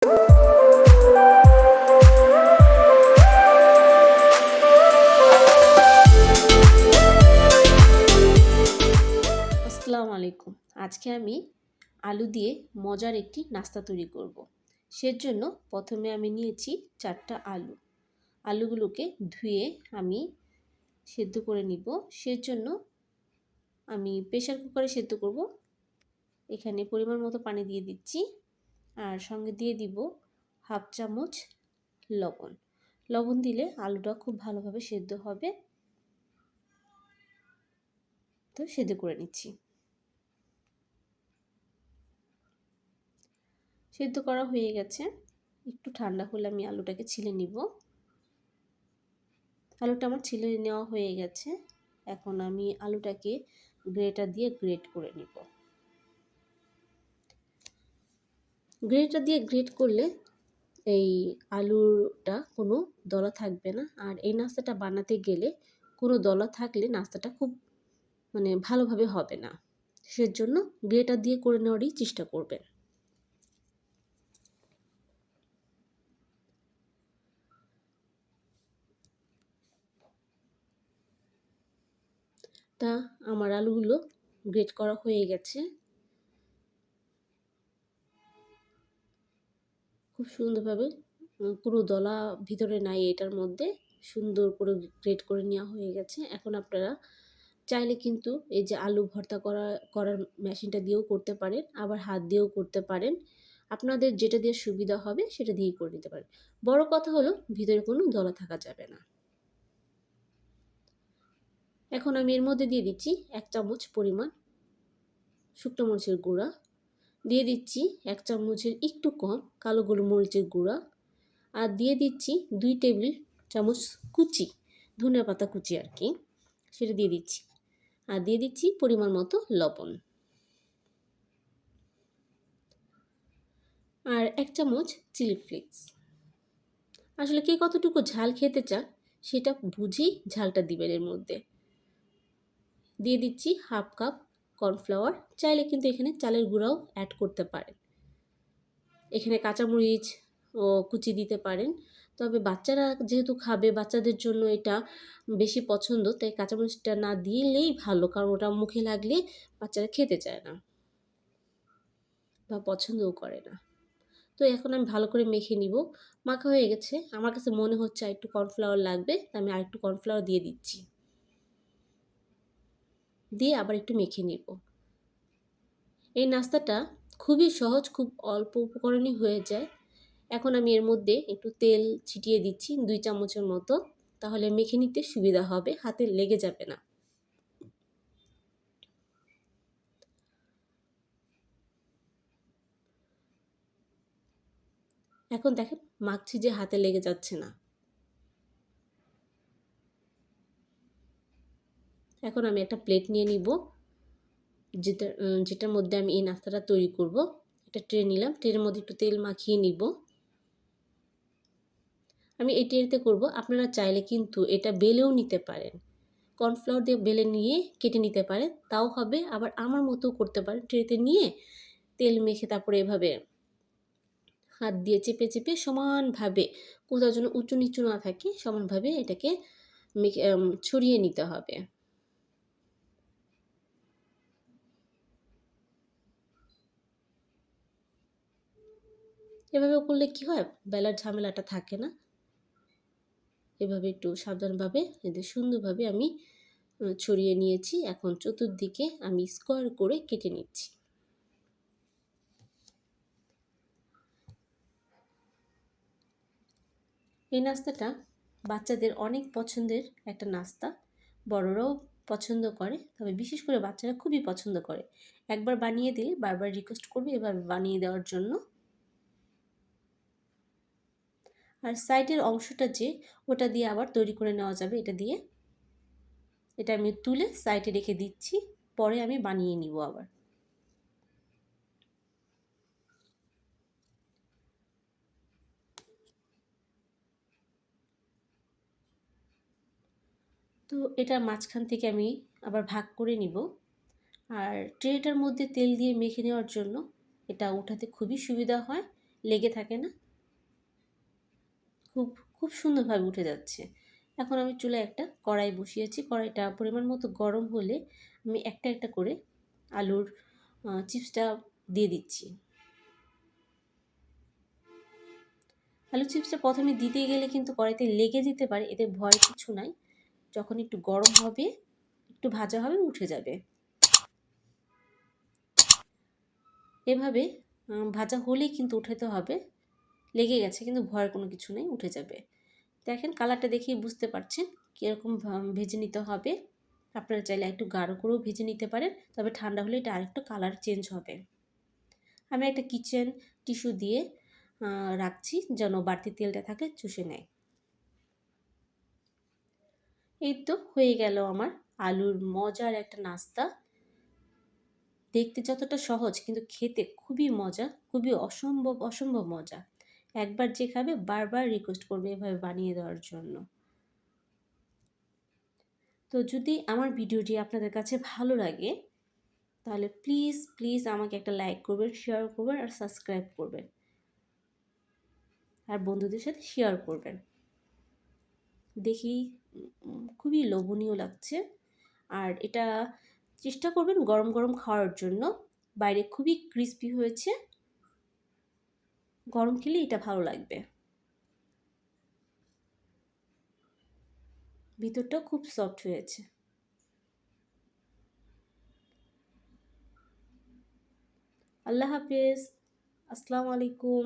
আসসালামু আলাইকুম। আজকে আমি আলু দিয়ে মজার একটি নাস্তা তৈরি করব। সেজন্য প্রথমে আমি নিয়েছি 4টা আলু। আলুগুলোকে ধুয়ে আমি সেদ্ধ করে নিব। সেজন্য আমি প্রেসার কুকারে সেদ্ধ করব। এখানে পরিমাণ মতো পানি দিয়ে দিচ্ছি আর সঙ্গে দিয়ে দিব হাফ চামচ লবণ। লবণ দিলে আলুটা খুব ভালোভাবে সেদ্ধ হবে। তো সেদ্ধ করে নিচ্ছি। সেদ্ধ করা হয়ে গেছে। একটু ঠান্ডা হলে আমি আলুটাকে ছিলে নিব। আলুটা আমার ছিলে নেওয়া হয়ে গেছে। এখন আমি আলুটাকে গ্রেটার দিয়ে গ্রেট করে নিব। গ্রেটার দিয়ে গ্রেট করলে এই আলুটা কোনো দলা থাকবে না। আর এই নাস্তাটা বানাতে গেলে কোনো দলা থাকলে নাস্তাটা খুব ভালোভাবে হবে না। সেজন্য গ্রেটার দিয়ে করে নেওয়ারই চেষ্টা করবেন। তা আমার আলুগুলো গ্রেট করা হয়ে গেছে। খুব সুন্দরভাবে পুরো দলা ভিতরে নাই, এটার মধ্যে সুন্দর করে গ্রেট করে নেওয়া হয়ে গেছে। এখন আপনারা চাইলে কিন্তু এই যে আলু ভর্তা করার মেশিনটা দিয়েও করতে পারেন, আবার হাত দিয়েও করতে পারেন। আপনাদের যেটা দিয়ে সুবিধা হবে সেটা দিয়েই করে নিতে পারেন। বড় কথা হলো ভিতরে কোনো দলা থাকা যাবে না। এখন আমি এর মধ্যে দিয়ে দিচ্ছি 1 চামচ পরিমাণ শুকনো মরিচের গুঁড়া, দিয়ে দিচ্ছি 1 চামচের একটু কম কালো গোলমরিচের গুঁড়া, আর দিয়ে দিচ্ছি 2 টেবিল চামচ কুচি ধনিয়া পাতা কুচি আর কি, সেটা দিয়ে দিচ্ছি। আর দিয়ে দিচ্ছি পরিমাণ মতো লবণ, আর 1 চামচ চিলি ফ্লেক্স। আসলে কে কতটুকু ঝাল খেতে চান সেটা বুঝেই ঝালটা দিবেন। এর মধ্যে দিয়ে দিচ্ছি হাফ কাপ কর্নফ্লাওয়ার। চাইলে কিন্তু এখানে চালের গুঁড়াও অ্যাড করতে পারেন। এখানে কাঁচামরিচ ও কুচি দিতে পারেন। তবে বাচ্চারা যেহেতু খাবে, বাচ্চাদের জন্য এটা বেশি পছন্দ, তাই কাঁচামরিচটা না দিলেই ভালো, কারণ ওটা মুখে লাগলে বাচ্চারা খেতে চায় না বা পছন্দও করে না। তো এখন আমি ভালো করে মেখে নিব। মাখা হয়ে গেছে। আমার কাছে মনে হচ্ছে আর একটু কর্নফ্লাওয়ার লাগবে, তাই আমি আরেকটু কর্নফ্লাওয়ার দিয়ে দিচ্ছি। দিয়ে আবার একটু মেখে নিব। এই নাস্তাটা খুবই সহজ, খুব অল্প উপকরণই হয়ে যায়। এখন আমি এর মধ্যে একটু তেল ছিটিয়ে দিচ্ছি 2 চামচের মতো, তাহলে মেখে নিতে সুবিধা হবে, হাতে লেগে যাবে না। এখন দেখেন মাখছি যে হাতে লেগে যাচ্ছে না। এখন আমি একটা প্লেট নিয়ে নিব, যেটার মধ্যে আমি এই নাস্তাটা তৈরি করব। একটা ট্রে নিলাম, ট্রের মধ্যে একটু তেল মাখিয়ে নিব। আমি এই ট্রেতে করব, আপনারা চাইলে কিন্তু এটা বেলেও নিতে পারেন। কর্নফ্লাওয়ার দিয়ে বেলে নিয়ে কেটে নিতে পারেন, তাও হবে। আবার আমার মতো করতে পারেন, ট্রেতে নিয়ে তেল মেখে তারপরে এভাবে হাত দিয়ে চেপে চেপে সমানভাবে, কোথাও যেন উঁচু নিচু না থাকে, সমানভাবে এটাকে ছড়িয়ে নিতে হবে। এভাবে করলে কি হয়, বেলার ঝামেলাটা থাকে না। এভাবে একটু সাবধানভাবে এদের সুন্দরভাবে আমি ছড়িয়ে নিয়েছি। এখন চতুর্দিকে আমি স্কোয়ার করে কেটে নিচ্ছি। এই নাস্তাটা বাচ্চাদের অনেক পছন্দের একটা নাস্তা, বড়রাও পছন্দ করে, তবে বিশেষ করে বাচ্চারা খুবই পছন্দ করে। একবার বানিয়ে দিলে বারবার রিকোয়েস্ট করবে এভাবে বানিয়ে দেওয়ার জন্য। আর সাইডের অংশটা যে, ওটা দিয়ে আবার তৈরি করে নেওয়া যাবে এটা দিয়ে। এটা আমি তুলে সাইডে রেখে দিচ্ছি, পরে আমি বানিয়ে নিব আবার। তো এটা মাঝখান থেকে আমি আবার ভাগ করে নিব। আর ট্রেটার মধ্যে তেল দিয়ে মেখে নেওয়ার জন্য এটা উঠাতে খুবই সুবিধা হয়। লেগে থাকে না, খুব খুব সুন্দরভাবে উঠে যাচ্ছে। এখন আমি চুলায় একটা কড়াই বসিয়েছি, কড়াইটা পরিমাণ মতো গরম হলে আমি একটা একটা করে আলুর চিপসটা দিয়ে দিচ্ছি। আলু চিপসটা প্রথমে দিতে গেলে কিন্তু কড়াইতে লেগে যেতে পারে, এতে ভয় কিছু নাই। যখন একটু গরম হবে, একটু ভাজা হবে, উঠে যাবে। এভাবে ভাজা হলেই কিন্তু উঠাতে হবে। লেগে গেছে কিন্তু ভয়ের কোনো কিছু নেই, উঠে যাবে। দেখেন কালারটা দেখেই বুঝতে পারছেন কীরকম ভেজে নিতে হবে। আপনারা চাইলে একটু গাঢ় করেও ভেজে নিতে পারেন, তবে ঠান্ডা হলে এটা আরেকটু কালার চেঞ্জ হবে। আমি একটা কিচেন টিস্যু দিয়ে রাখছি যেন বাড়তি তেলটা থাকলে চুষে নেয়। এই তো হয়ে গেল আমার আলুর মজার একটা নাস্তা। দেখতে যতটা সহজ কিন্তু খেতে খুবই মজা, খুবই অসম্ভব অসম্ভব মজা। একবার যে খাবে বারবার রিকোয়েস্ট করবে এভাবে বানিয়ে দেওয়ার জন্য। তো যদি আমার ভিডিওটি আপনাদের কাছে ভালো লাগে তাহলে প্লিজ প্লিজ আমাকে একটা লাইক করবেন, শেয়ার করবেন আর সাবস্ক্রাইব করবেন, আর বন্ধুদের সাথে শেয়ার করবেন। দেখি খুবই লোভনীয় লাগছে। আর এটা চেষ্টা করবেন গরম গরম খাওয়ার জন্য। বাইরে খুবই ক্রিস্পি হয়েছে, গরম খেলে এটা ভালো লাগবে। ভিতরটা খুব সফট হয়েছে। আল্লাহ হাফেজ, আসসালামু আলাইকুম।